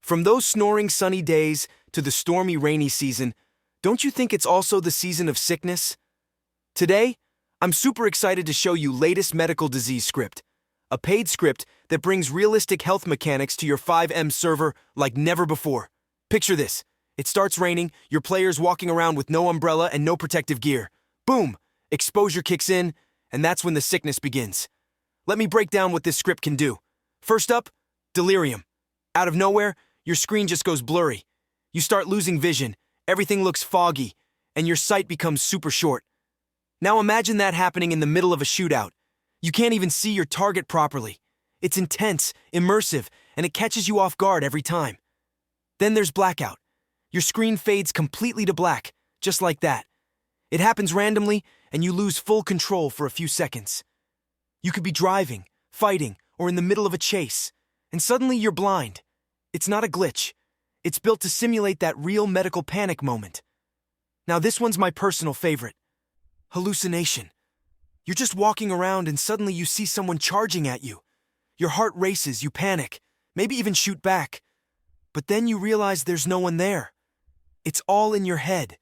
From those snoring sunny days to the stormy rainy season, don't you think it's also the season of sickness? Today, I'm super excited to show you latest medical disease script, a paid script that brings realistic health mechanics to your FiveM server like never before. Picture this. It starts raining, your player's walking around with no umbrella and no protective gear. Boom! Exposure kicks in, and that's when the sickness begins. Let me break down what this script can do. First up, delirium. Out of nowhere, your screen just goes blurry. You start losing vision, everything looks foggy, and your sight becomes super short. Now imagine that happening in the middle of a shootout. You can't even see your target properly. It's intense, immersive, and it catches you off guard every time. Then there's blackout. Your screen fades completely to black, just like that. It happens randomly, and you lose full control for a few seconds. You could be driving, fighting, or in the middle of a chase, and suddenly you're blind. It's not a glitch. It's built to simulate that real medical panic moment. Now this one's my personal favorite. Hallucination. You're just walking around and suddenly you see someone charging at you. Your heart races, you panic, maybe even shoot back. But then you realize there's no one there. It's all in your head.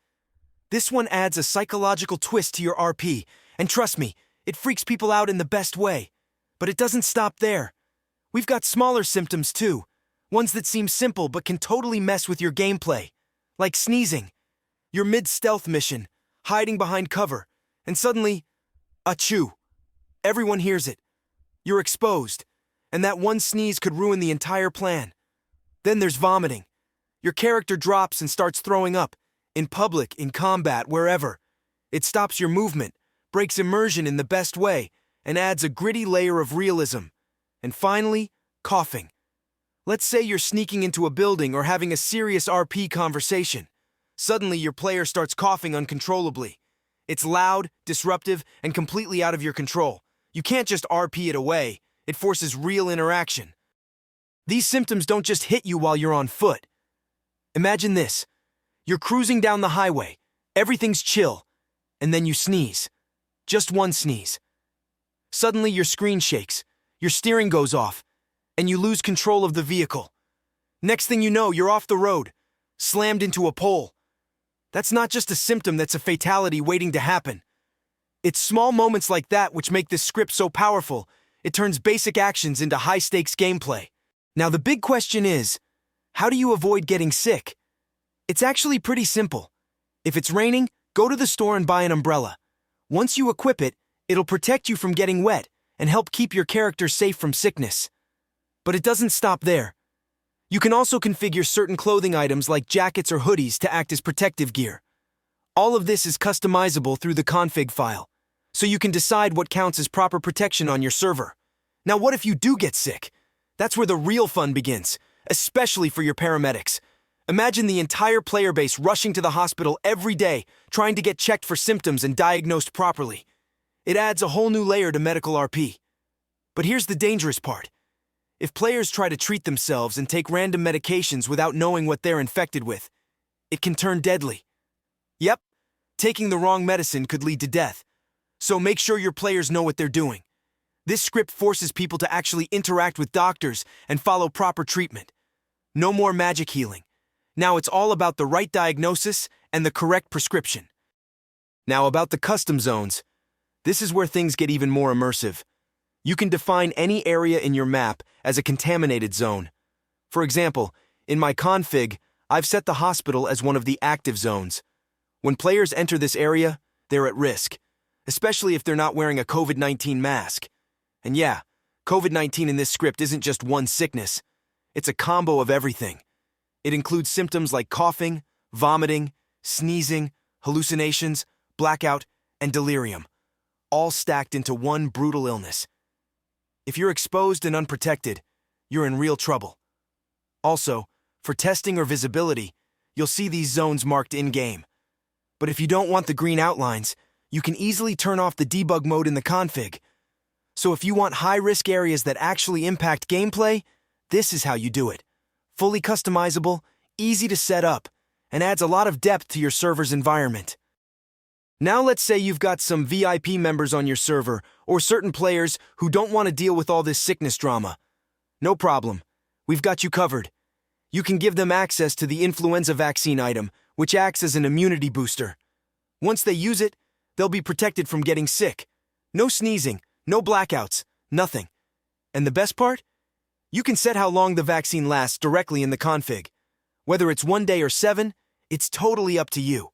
This one adds a psychological twist to your RP, and trust me, it freaks people out in the best way. But it doesn't stop there. We've got smaller symptoms too, ones that seem simple but can totally mess with your gameplay. Like sneezing. You're mid-stealth mission, hiding behind cover, and suddenly, achoo. Everyone hears it. You're exposed, and that one sneeze could ruin the entire plan. Then there's vomiting. Your character drops and starts throwing up, in public, in combat, wherever. It stops your movement, breaks immersion in the best way, and adds a gritty layer of realism. And finally, coughing. Let's say you're sneaking into a building or having a serious RP conversation. Suddenly your player starts coughing uncontrollably. It's loud, disruptive, and completely out of your control. You can't just RP it away. It forces real interaction. These symptoms don't just hit you while you're on foot. Imagine this. You're cruising down the highway. Everything's chill. And then you sneeze. Just one sneeze. Suddenly your screen shakes. Your steering goes off. And you lose control of the vehicle. Next thing you know, you're off the road, slammed into a pole. That's not just a symptom, that's a fatality waiting to happen. It's small moments like that which make this script so powerful. It turns basic actions into high-stakes gameplay. Now the big question is, how do you avoid getting sick? It's actually pretty simple. If it's raining, go to the store and buy an umbrella. Once you equip it, it'll protect you from getting wet and help keep your character safe from sickness. But it doesn't stop there. You can also configure certain clothing items like jackets or hoodies to act as protective gear. All of this is customizable through the config file, so you can decide what counts as proper protection on your server. Now what if you do get sick? That's where the real fun begins, especially for your paramedics. Imagine the entire player base rushing to the hospital every day, trying to get checked for symptoms and diagnosed properly. It adds a whole new layer to medical RP. But here's the dangerous part. If players try to treat themselves and take random medications without knowing what they're infected with, it can turn deadly. Yep, taking the wrong medicine could lead to death. So make sure your players know what they're doing. This script forces people to actually interact with doctors and follow proper treatment. No more magic healing. Now it's all about the right diagnosis and the correct prescription. Now about the custom zones. This is where things get even more immersive. You can define any area in your map as a contaminated zone. For example, in my config, I've set the hospital as one of the active zones. When players enter this area, they're at risk, especially if they're not wearing a COVID-19 mask. And yeah, COVID-19 in this script isn't just one sickness. It's a combo of everything. It includes symptoms like coughing, vomiting, sneezing, hallucinations, blackout, and delirium, all stacked into one brutal illness. If you're exposed and unprotected, you're in real trouble. Also, for testing or visibility, you'll see these zones marked in-game. But if you don't want the green outlines, you can easily turn off the debug mode in the config. So if you want high-risk areas that actually impact gameplay, this is how you do it. Fully customizable, easy to set up, and adds a lot of depth to your server's environment. Now let's say you've got some VIP members on your server, or certain players who don't want to deal with all this sickness drama. No problem. We've got you covered. You can give them access to the influenza vaccine item, which acts as an immunity booster. Once they use it, they'll be protected from getting sick. No sneezing, no blackouts, nothing. And the best part? You can set how long the vaccine lasts directly in the config. Whether it's 1 day or 7, it's totally up to you.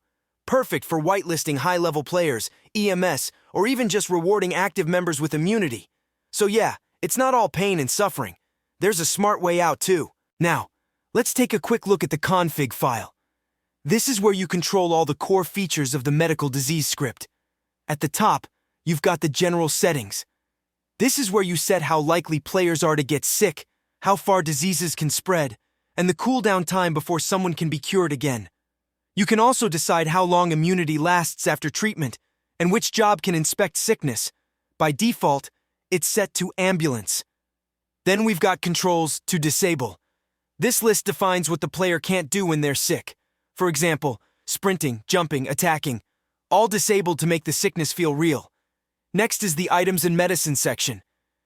Perfect for whitelisting high-level players, EMS, or even just rewarding active members with immunity. So yeah, it's not all pain and suffering. There's a smart way out too. Now, let's take a quick look at the config file. This is where you control all the core features of the medical disease script. At the top, you've got the general settings. This is where you set how likely players are to get sick, how far diseases can spread, and the cooldown time before someone can be cured again. You can also decide how long immunity lasts after treatment, and which job can inspect sickness. By default, it's set to ambulance. Then we've got controls to disable. This list defines what the player can't do when they're sick. For example, sprinting, jumping, attacking, all disabled to make the sickness feel real. Next is the items and medicine section.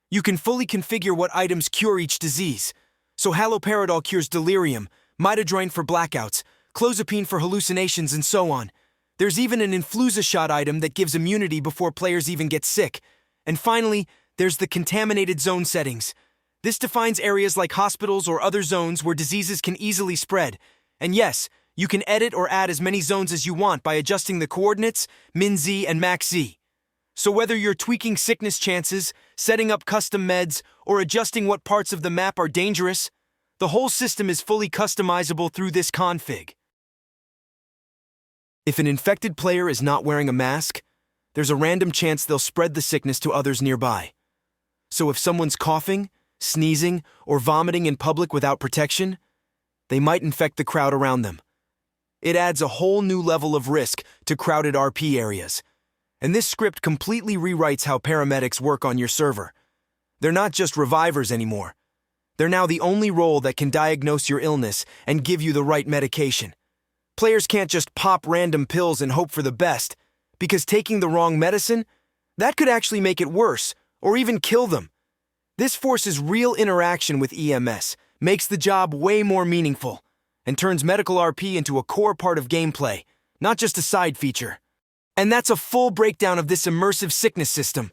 You can fully configure what items cure each disease. So haloperidol cures delirium, midodrine for blackouts, clozapine for hallucinations, and so on. There's even an influenza shot item that gives immunity before players even get sick. And finally, there's the contaminated zone settings. This defines areas like hospitals or other zones where diseases can easily spread. And yes, you can edit or add as many zones as you want by adjusting the coordinates, min-z and max-z. So whether you're tweaking sickness chances, setting up custom meds, or adjusting what parts of the map are dangerous, the whole system is fully customizable through this config. If an infected player is not wearing a mask, there's a random chance they'll spread the sickness to others nearby. So if someone's coughing, sneezing, or vomiting in public without protection, they might infect the crowd around them. It adds a whole new level of risk to crowded RP areas. And this script completely rewrites how paramedics work on your server. They're not just revivers anymore. They're now the only role that can diagnose your illness and give you the right medication. Players can't just pop random pills and hope for the best, because taking the wrong medicine, that could actually make it worse, or even kill them. This forces real interaction with EMS, makes the job way more meaningful, and turns medical RP into a core part of gameplay, not just a side feature. And that's a full breakdown of this immersive sickness system.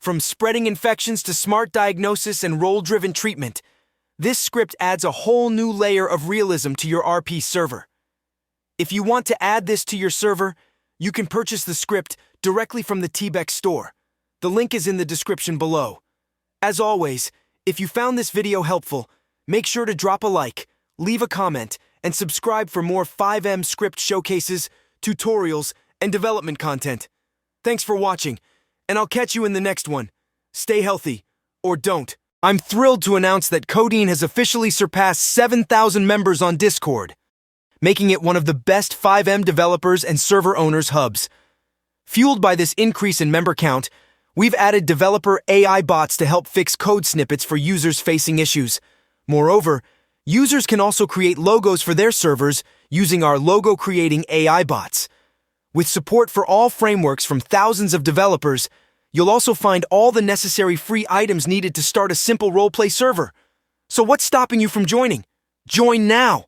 From spreading infections to smart diagnosis and role-driven treatment, this script adds a whole new layer of realism to your RP server. If you want to add this to your server, you can purchase the script directly from the TBEX store. The link is in the description below. As always, if you found this video helpful, make sure to drop a like, leave a comment, and subscribe for more FiveM script showcases, tutorials, and development content. Thanks for watching, and I'll catch you in the next one. Stay healthy, or don't. I'm thrilled to announce that CODEIN has officially surpassed 7,000 members on Discord, making it one of the best FiveM developers and server owners hubs. Fueled by this increase in member count, we've added developer AI bots to help fix code snippets for users facing issues. Moreover, users can also create logos for their servers using our logo-creating AI bots. With support for all frameworks from thousands of developers, you'll also find all the necessary free items needed to start a simple roleplay server. So what's stopping you from joining? Join now!